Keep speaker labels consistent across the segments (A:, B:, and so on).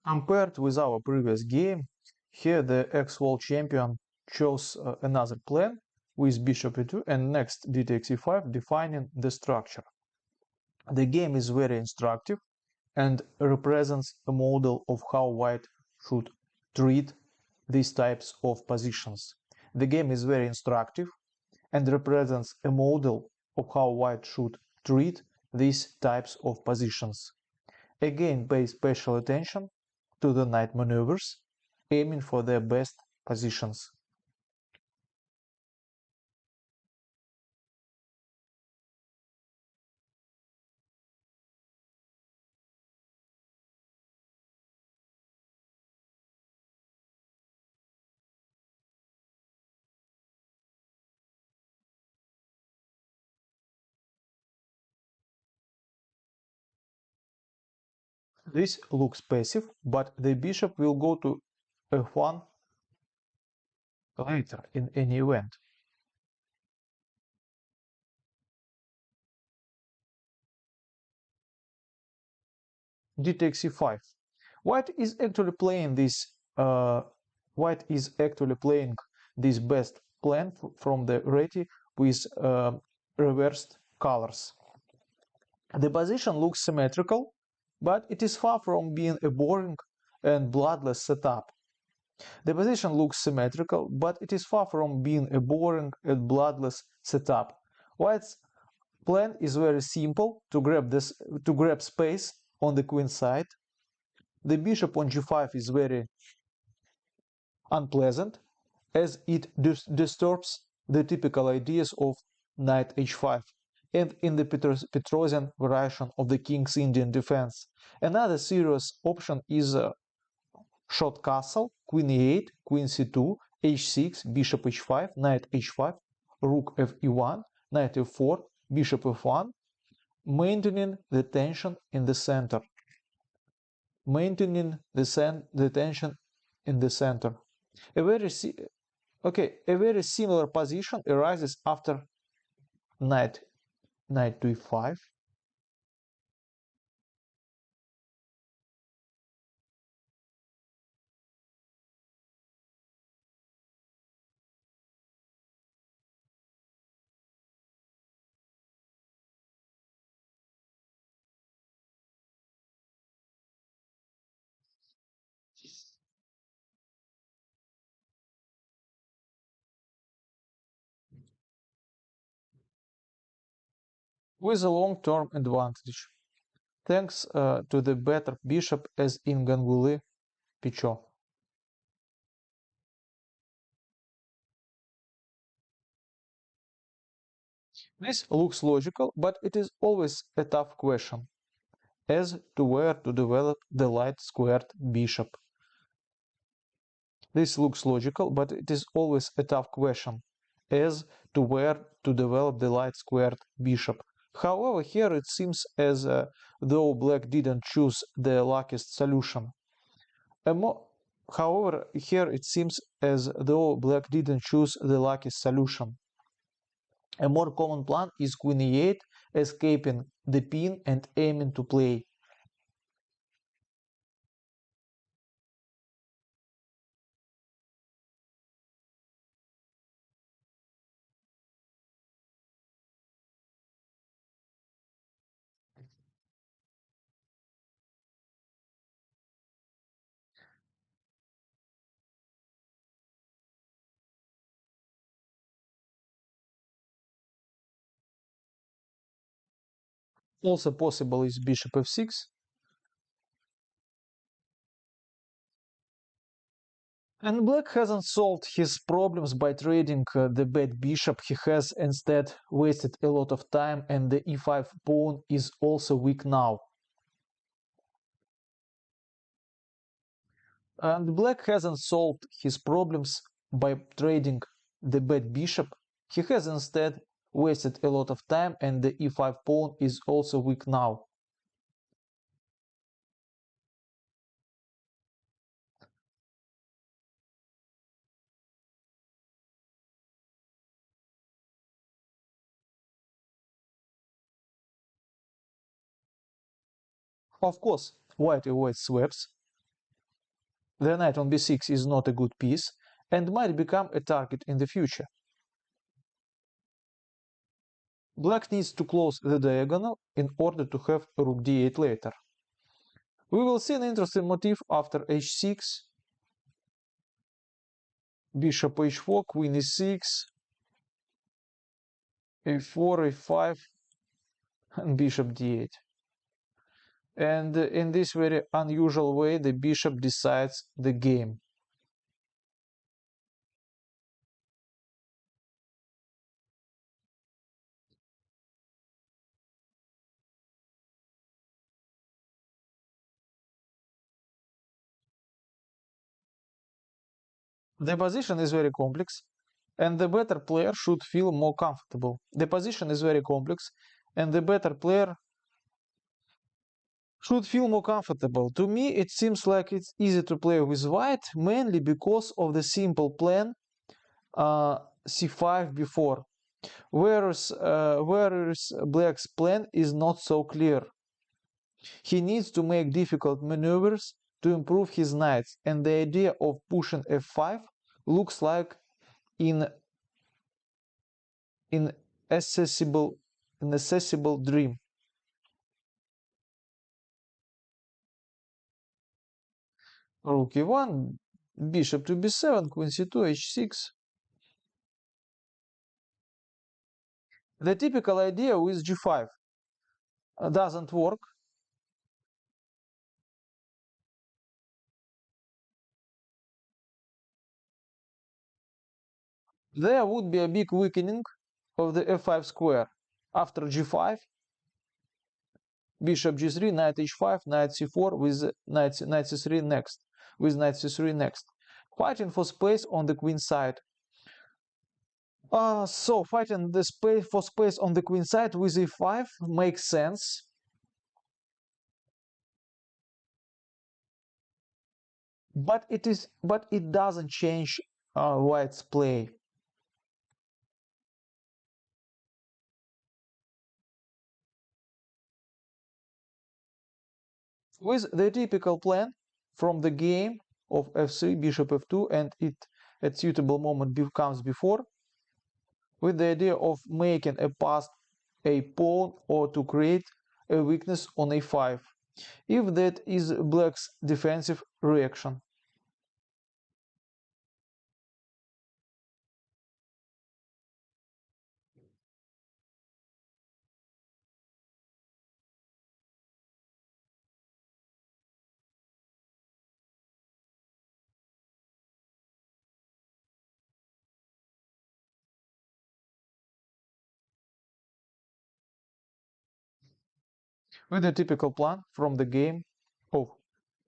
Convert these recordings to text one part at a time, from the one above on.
A: Compared with our previous game, here the ex-world champion chose another plan with bishop e2 and next d takes e5 defining the structure. The game is very instructive and represents a model of how white should treat these types of positions. The game is very instructive and represents a model of how white should treat these types of positions. Again, pay special attention to the knight maneuvers, aiming for their best positions. This looks passive, but the bishop will go to f1 later in any event. D takes e5. White is actually playing this. White is actually playing this best plan from the reti with reversed colors. The position looks symmetrical, but it is far from being a boring and bloodless setup. The position looks symmetrical, but it is far from being a boring and bloodless setup. White's plan is very simple to grab space on the queen side. The bishop on g5 is very unpleasant, as it disturbs the typical ideas of knight h5 and in the Petrosian variation of the king's Indian defense. Another serious option is short castle, queen e8, queen c2, h6, bishop h5, knight h5, rook fe1, knight f4, bishop f1, maintaining the tension in the center. Maintaining the tension in the center. A very similar position arises after knight to e5. With a long-term advantage, thanks to the better bishop as in Ganguly Pichot. This looks logical, but it is always a tough question as to where to develop the light squared bishop. This looks logical, but it is always a tough question as to where to develop the light squared bishop. However, here it seems as though black didn't choose the luckiest solution. However, here it seems as though black didn't choose the luckiest solution. A more common plan is queen e8, escaping the pin and aiming to play. Also possible is bishop f6. And black hasn't solved his problems by trading the bad bishop. He has instead wasted a lot of time, and the e5 pawn is also weak now. And black hasn't solved his problems by trading the bad bishop. He has instead wasted a lot of time, and the e5 pawn is also weak now. Of course, white avoids swaps. The knight on b6 is not a good piece and might become a target in the future. Black needs to close the diagonal in order to have rook d8 later. We will see an interesting motif after h6, bishop h4, queen e6, a4, a5, and bishop d8. And in this very unusual way, the bishop decides the game. The position is very complex, and the better player should feel more comfortable. The position is very complex, and the better player should feel more comfortable. To me, it seems like it's easy to play with white, mainly because of the simple plan c5 before, whereas black's plan is not so clear. He needs to make difficult maneuvers to improve his knights, and the idea of pushing f5 looks like an inaccessible dream. Rook e1, bishop to b7, queen c2, h6. The typical idea with g5 doesn't work. There would be a big weakening of the f5 square. After g5, bishop g3, knight h5, knight c4 with knight c3 next, fighting for space on the queen side. So fighting the space on the queen side with e5 makes sense. But it doesn't change white's play. With the typical plan from the game of f3, bishop f2, and it at suitable moment comes before, with the idea of making a pass a pawn or to create a weakness on a5, if that is black's defensive reaction. With the typical plan from the game of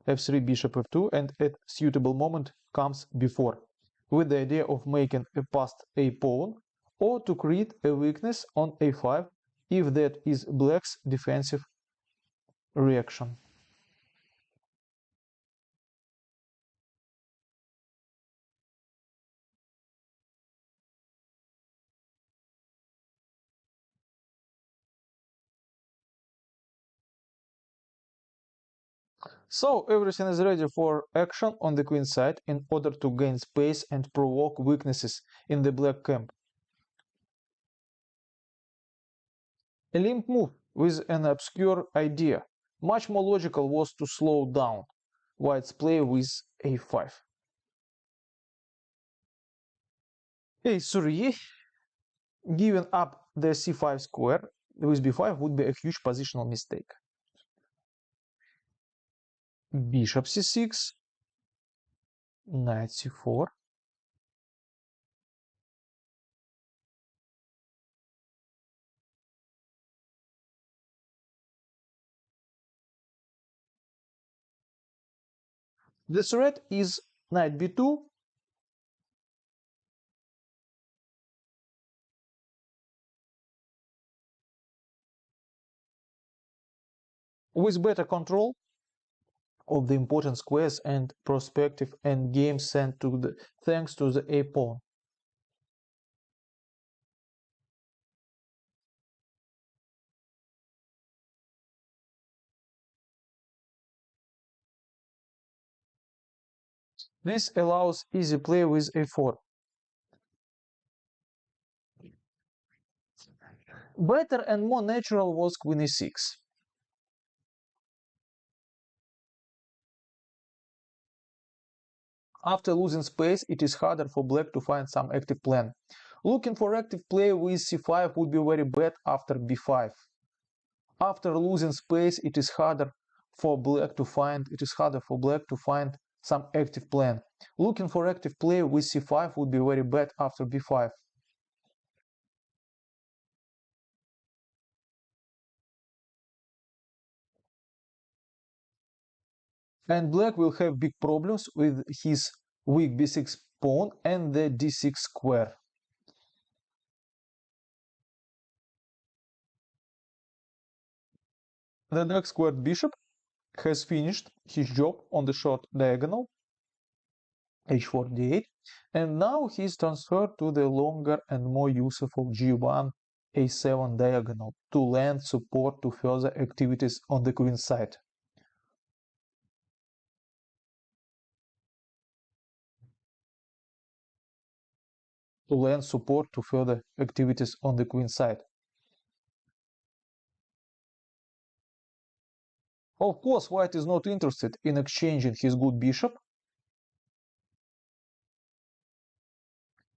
A: f3, bishop f2, and at suitable moment comes before, with the idea of making a passed a pawn or to create a weakness on a5, if that is black's defensive reaction. So everything is ready for action on the queen side in order to gain space and provoke weaknesses in the black camp. A limp move with an obscure idea. Much more logical was to slow down white's play with a5. a3, giving up the c5 square with b5 would be a huge positional mistake. Bishop c6, knight c4. The threat is knight b2, with better control of the important squares and prospective endgame thanks to the a pawn. This allows easy play with a4. Better and more natural was queen e6. After losing space, it is harder for black to find some active plan. Looking for active play with c5 would be very bad after b5. After losing space, it is harder for black to find some active plan. Looking for active play with c5 would be very bad after b5. And black will have big problems with his weak b6 pawn and the d6 square. The dark squared bishop has finished his job on the short diagonal h4 d8, and now he is transferred to the longer and more useful g1 a7 diagonal to lend support to further activities on the queen side. To lend support to further activities on the queen side. Of course, white is not interested in exchanging his good bishop.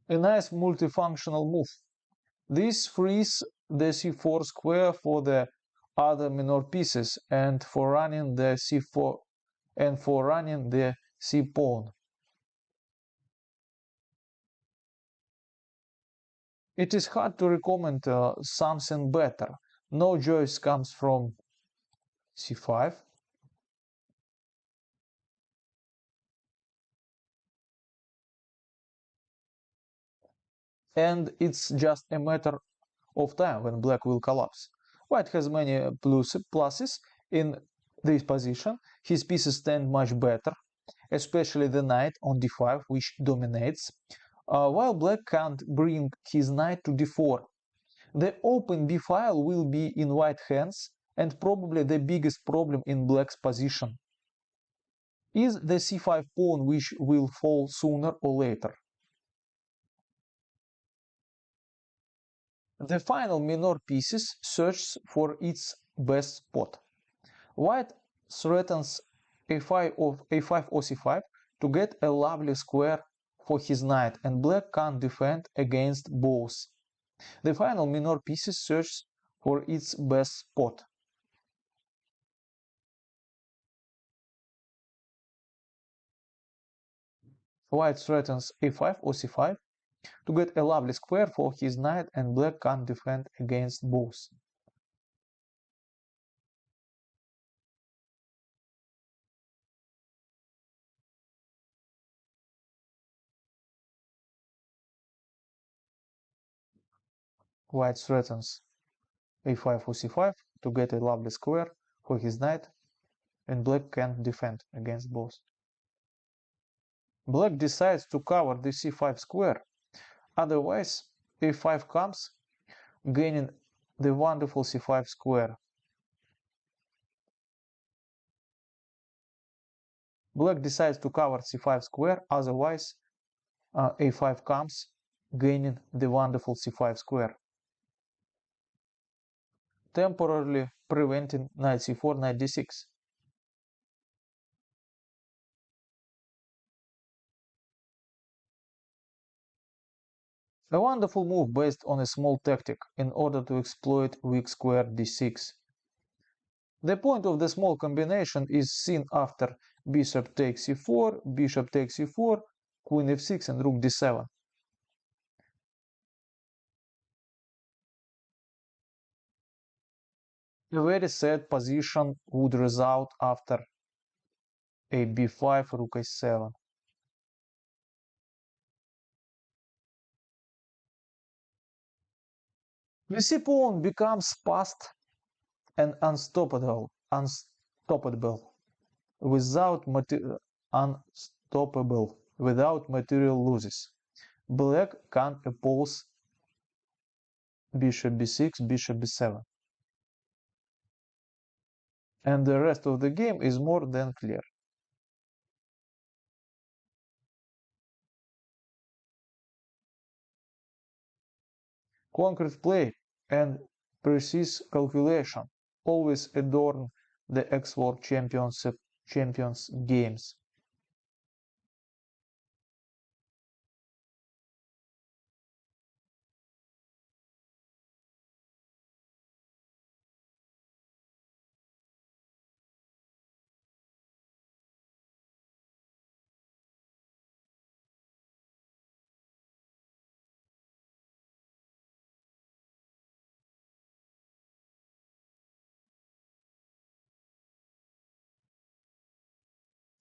A: A nice multifunctional move. This frees the c4 square for the other minor pieces and for running the c4 and for running the c pawn. It is hard to recommend something better. No choice comes from c5. And it's just a matter of time when black will collapse. White has many pluses in this position. His pieces stand much better, especially the knight on d5, which dominates, while black can't bring his knight to d4. The open b file will be in white hands, and probably the biggest problem in black's position is the c5 pawn, which will fall sooner or later. The final minor pieces searches for its best spot. White threatens a5 or c5 to get a lovely square for his knight, and black can't defend against both. The final minor pieces searches for its best spot. White threatens a5 or c5 to get a lovely square for his knight, and black can't defend against both. White threatens a5 or c5 to get a lovely square for his knight, and black can't defend against both. Black decides to cover the c5 square, otherwise a5 comes, gaining the wonderful c5 square. Black decides to cover c5 square, otherwise a5 comes, gaining the wonderful c5 square, temporarily preventing knight c4, knight d6. A wonderful move based on a small tactic in order to exploit weak square d6. The point of the small combination is seen after bishop takes c4, bishop takes c4, queen f6 and rook d7. A very sad position would result after a b5, rook a7. The c pawn becomes fast and unstoppable without material losses. Black can't oppose bishop b6, bishop b7. And the rest of the game is more than clear. Concrete play and precise calculation always adorn the X-World Champions games.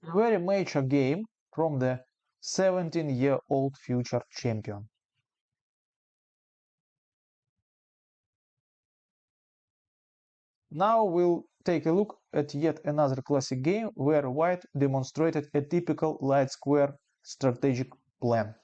A: A very major game from the 17-year-old future champion. Now we'll take a look at yet another classic game where White demonstrated a typical light square strategic plan.